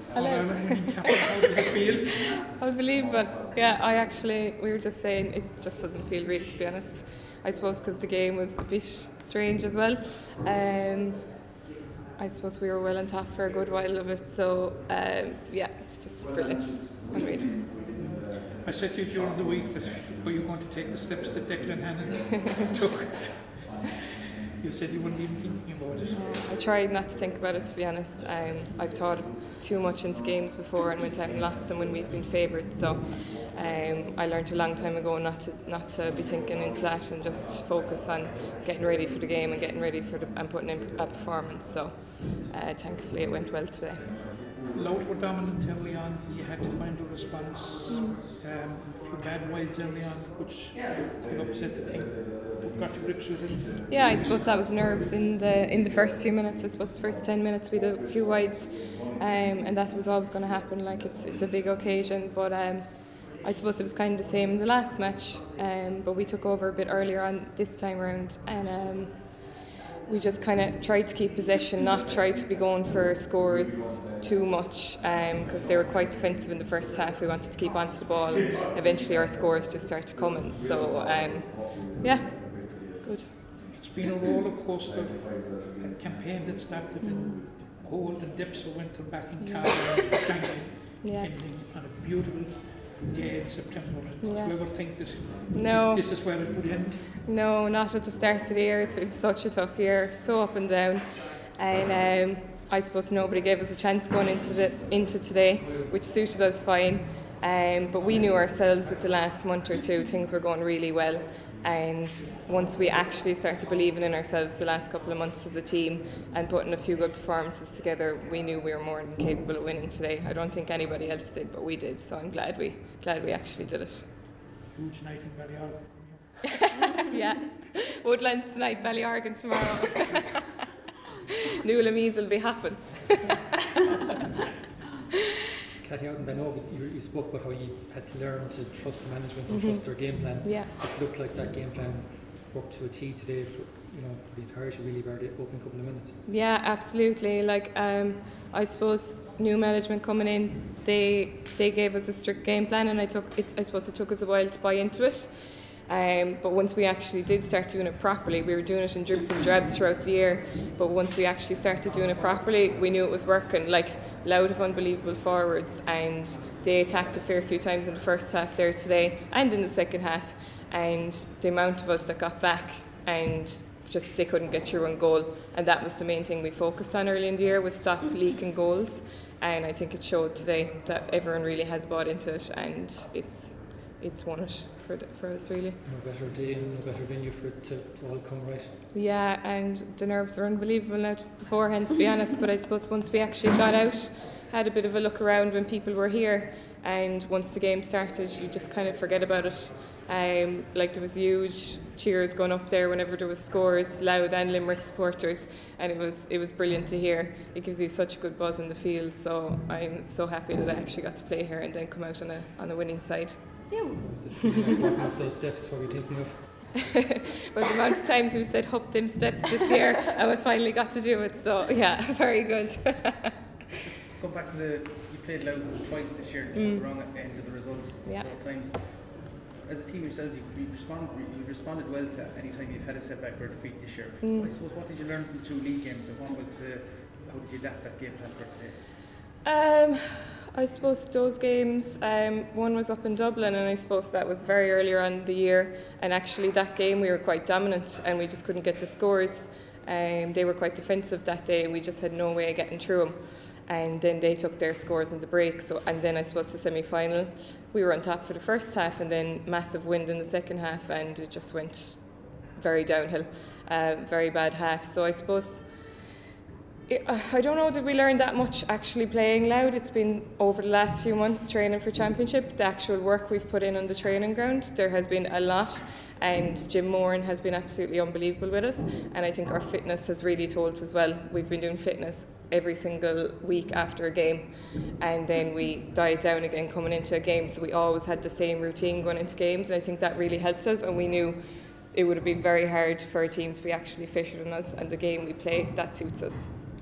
Hello. How does it feel? Unbelievable. Yeah, we were just saying it just doesn't feel real, to be honest. I suppose because the game was a bit strange as well. I suppose we were well on top for a good while of it, so yeah, it's just brilliant. Unreal. I said to you during the week that were you going to take the steps that Declan Hannon took? You said you weren't even thinking about it. I tried not to think about it, to be honest. I've thought too much into games before and went out and lost them when we've been favoured. So I learned a long time ago not to be thinking into that and just focus on getting ready for the game and getting ready and putting in a performance. So thankfully it went well today. Louth were dominant early on. You had to find a response. A few bad wides early on, which could upset the thing. Got to grips with it. Yeah, I suppose that was nerves in the first few minutes. I suppose the first 10 minutes we had a few wides, and that was always going to happen. Like it's a big occasion, but I suppose it was kind of the same in the last match. But we took over a bit earlier on this time around, and we just kind of tried to keep possession, not try to be going for scores too much, because they were quite defensive in the first half. We wanted to keep onto the ball, and eventually our scores just started coming. So yeah, good. It's been a roller coaster campaign that started in cold and depths of winter back in Canada, ending on a beautiful day in September. Did you ever think that this is where it would end? No, not at the start of the year. It's been such a tough year, so up and down, and I suppose nobody gave us a chance going into today, which suited us fine. But we knew ourselves with the last month or two things were going really well, and once we actually started believing in ourselves the last couple of months as a team and putting a few good performances together, we knew we were more than capable of winning today. I don't think anybody else did, but we did, so I'm glad we actually did it. Huge night in Ballyargan. Yeah, Woodlands tonight, Ballyargan tomorrow. Newlamees will be happen. Cathy, out in Benno, you spoke about how you had to learn to trust the management and trust their game plan. Yeah. It looked like that game plan worked to a T today for the entirety, really, bar the opening couple of minutes. Yeah, absolutely. Like I suppose new management coming in, they gave us a strict game plan, and I suppose it took us a while to buy into it. But once we actually did start doing it properly, we were doing it in dribs and drabs throughout the year, but once we actually started doing it properly, we knew it was working. Like, loud of unbelievable forwards, and they attacked a fair few times in the first half there today and in the second half, and the amount of us that got back and just they couldn't get through on goal, and that was the main thing we focused on early in the year, was stop leaking goals, and I think it showed today that everyone really has bought into it, and it's won it for us, really. No better day and no better venue for it to all come right. Yeah, and the nerves were unbelievable now beforehand, to be honest, but I suppose once we actually got out, had a bit of a look around when people were here, and once the game started you just kind of forget about it. Like, there was huge cheers going up there whenever there was scores, Louth and Limerick supporters, and it was brilliant to hear. It gives you such a good buzz in the field, so I'm so happy that I actually got to play here and then come out on a winning side. Was it walking up those steps? What were you thinking of? Well, the amount of times we've said hop them steps this year and we finally got to do it, so yeah, very good. Go back to you played Louth twice this year, the wrong end of the results both times. As a team yourselves, you responded well to any time you've had a setback or defeat this year. I suppose, what did you learn from the two league games, and how did you adapt that game plan for today? I suppose those games, one was up in Dublin, and I suppose that was very earlier on in the year, and actually that game we were quite dominant and we just couldn't get the scores. They were quite defensive that day, we just had no way of getting through them, and then they took their scores in the break. And then I suppose the semi-final, we were on top for the first half, and then massive wind in the second half, and it just went very downhill, very bad half. So I suppose I don't know, did we learn that much actually playing Louth? It's been over the last few months training for championship, the actual work we've put in on the training ground. There has been a lot, and Jim Moran has been absolutely unbelievable with us, and I think our fitness has really told as well. We've been doing fitness every single week after a game, and then we diet down again coming into a game, so we always had the same routine going into games, and I think that really helped us, and we knew it would be very hard for a team to be actually fitter than us, and the game we play, that suits us.